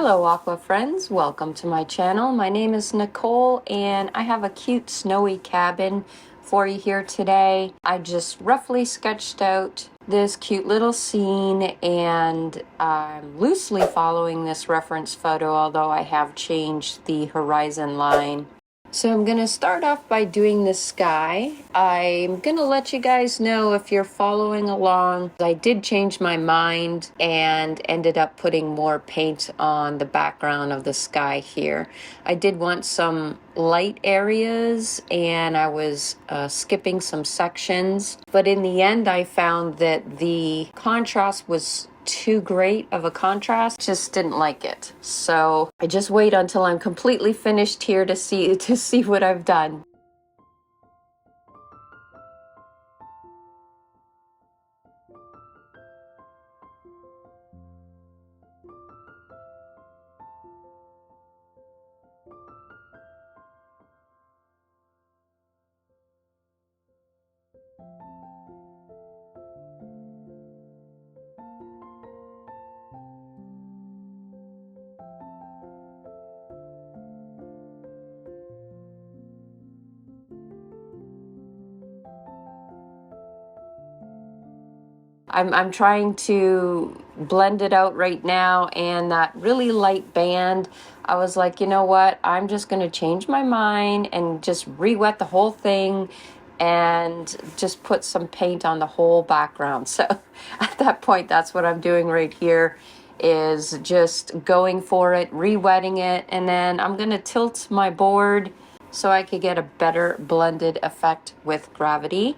Hello Aqua friends, welcome to my channel. My name is Nicole and I have a cute snowy cabin for you here today. I just roughly sketched out this cute little scene and I'm loosely following this reference photo, although I have changed the horizon line. So I'm going to start off by doing the sky. I'm going to let you guys know if you're following along. I did change my mind and ended up putting more paint on the background of the sky here. I did want some light areas and I was skipping some sections. But in the end, I found that the contrast was too great of a contrast. Just didn't like it. So I just wait until I'm completely finished here to see what I've done. I'm trying to blend it out right now, and that really light band, I was like, you know what, I'm just going to change my mind and just re-wet the whole thing and just put some paint on the whole background. So at that point, that's what I'm doing right here, is just going for it, re-wetting it, and then I'm going to tilt my board so I could get a better blended effect with gravity.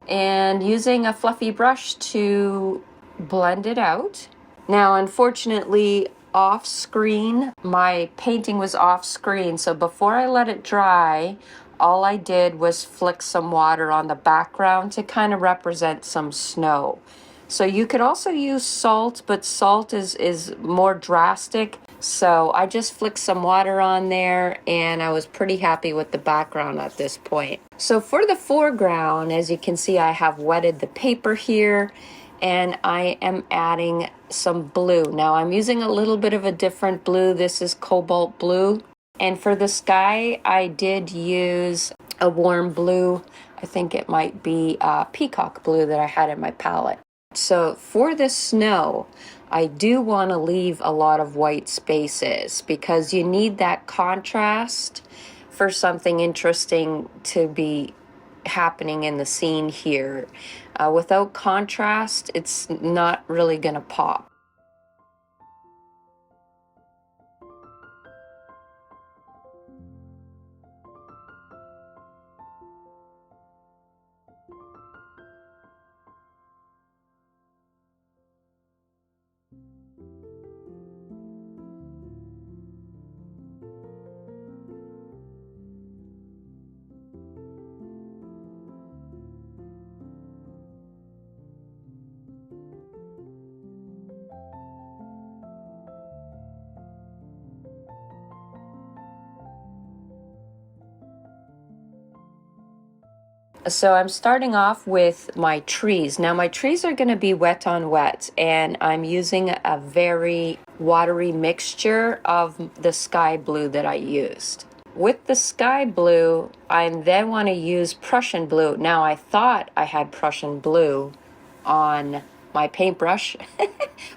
And using a fluffy brush to blend it out. Now, unfortunately, off screen, my painting was off screen, so before I let it dry, all I did was flick some water on the background to kind of represent some snow. So you could also use salt, but salt is more drastic. So I just flicked some water on there and I was pretty happy with the background at this point. So for the foreground, as you can see, I have wetted the paper here and I am adding some blue. Now I'm using a little bit of a different blue. This is cobalt blue. And for the sky, I did use a warm blue. I think it might be peacock blue that I had in my palette. So for the snow, I do want to leave a lot of white spaces because you need that contrast for something interesting to be happening in the scene here. Without contrast, it's not really going to pop. So I'm starting off with my trees. Now my trees are going to be wet on wet, and I'm using a very watery mixture of the sky blue that I used. With the sky blue, I then want to use Prussian blue. Now I thought I had Prussian blue on my paintbrush,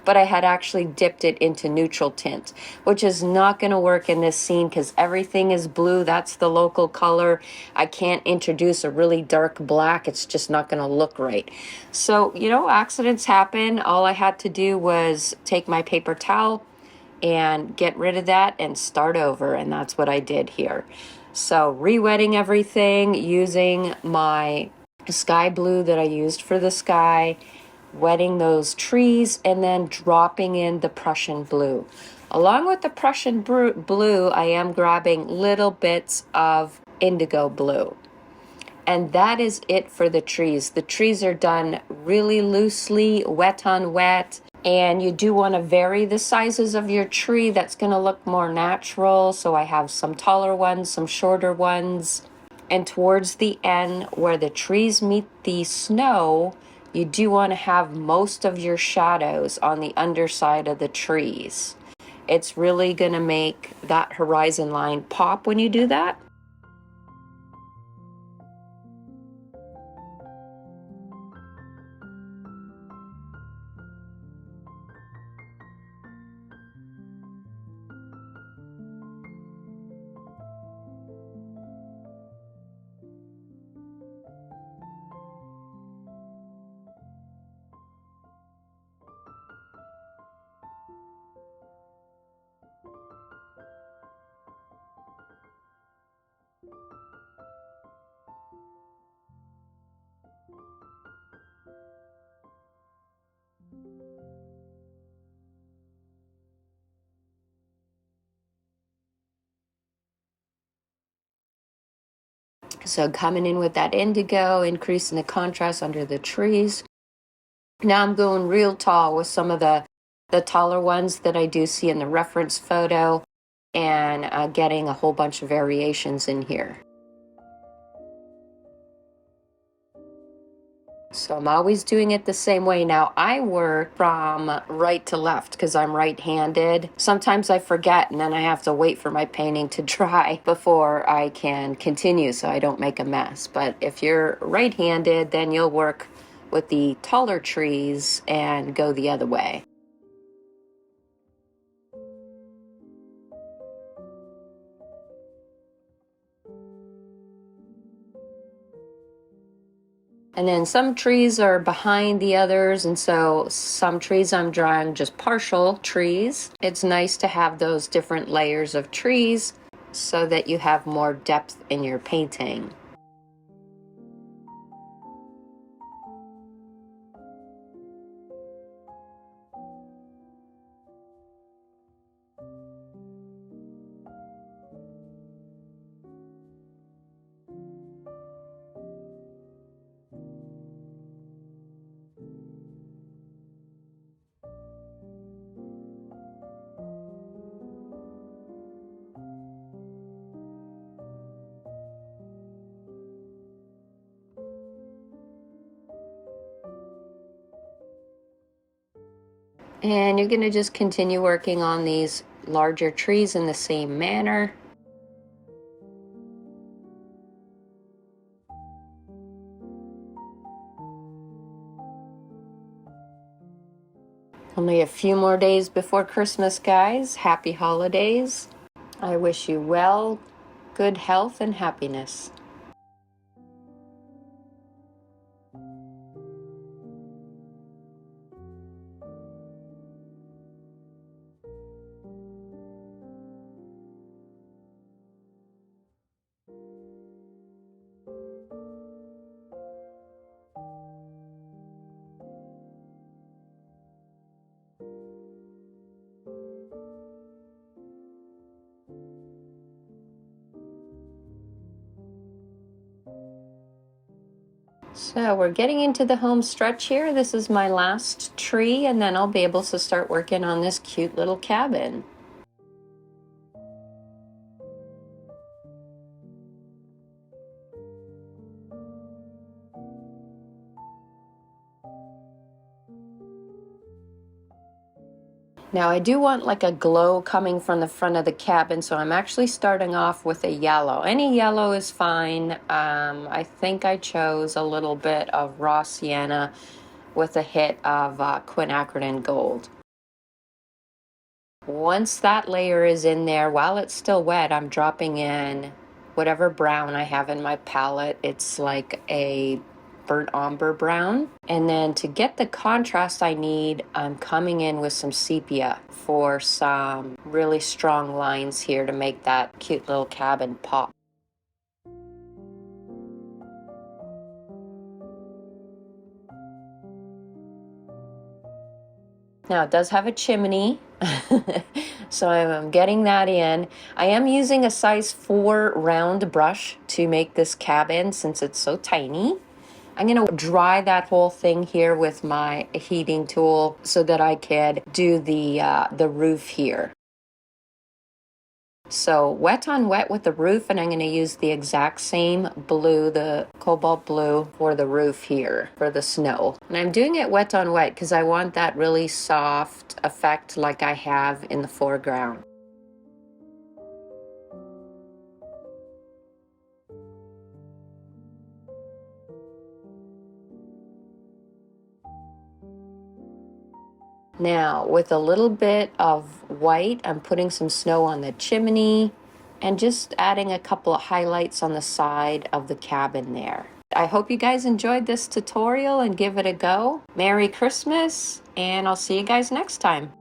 but I had actually dipped it into neutral tint, which is not going to work in this scene because everything is blue. That's the local color. I can't introduce a really dark black. It's just not going to look right. So, you know, accidents happen. All I had to do was take my paper towel and get rid of that and start over, and that's what I did here. So re-wetting everything using my sky blue that I used for the sky, wetting those trees, and then dropping in the Prussian blue. Along with the Prussian blue, I am grabbing little bits of indigo blue. And that is it for the trees. The trees are done really loosely, wet on wet. And you do want to vary the sizes of your tree. That's going to look more natural. So I have some taller ones, some shorter ones. And towards the end, where the trees meet the snow, you do want to have most of your shadows on the underside of the trees. It's really going to make that horizon line pop when you do that. So coming in with that indigo, increasing the contrast under the trees. Now I'm going real tall with some of the taller ones that I do see in the reference photo, and getting a whole bunch of variations in here. So I'm always doing it the same way. Now I work from right to left because I'm right-handed. Sometimes I forget and then I have to wait for my painting to dry before I can continue so I don't make a mess. But if you're right-handed, then you'll work with the taller trees and go the other way. And then some trees are behind the others, and so some trees I'm drawing just partial trees. It's nice to have those different layers of trees so that you have more depth in your painting. And you're going to just continue working on these larger trees in the same manner. Only a few more days before Christmas, guys. Happy holidays. I wish you well, good health, and happiness. So we're getting into the home stretch here. This is my last tree, and then I'll be able to start working on this cute little cabin. Now I do want like a glow coming from the front of the cabin, so I'm actually starting off with a yellow. Any yellow is fine. I think I chose a little bit of raw sienna with a hit of quinacridone gold. Once that layer is in there, while it's still wet, I'm dropping in whatever brown I have in my palette. It's like a burnt umber brown. And then to get the contrast I need, I'm coming in with some sepia for some really strong lines here to make that cute little cabin pop. Now it does have a chimney, so I'm getting that in. I am using a size 4 round brush to make this cabin since it's so tiny. I'm going to dry that whole thing here with my heating tool so that I could do the roof here. So wet on wet with the roof, and I'm going to use the exact same blue, the cobalt blue, for the roof here, for the snow. And I'm doing it wet on wet because I want that really soft effect like I have in the foreground. Now, with a little bit of white, I'm putting some snow on the chimney and just adding a couple of highlights on the side of the cabin there. I hope you guys enjoyed this tutorial and give it a go. Merry Christmas, and I'll see you guys next time.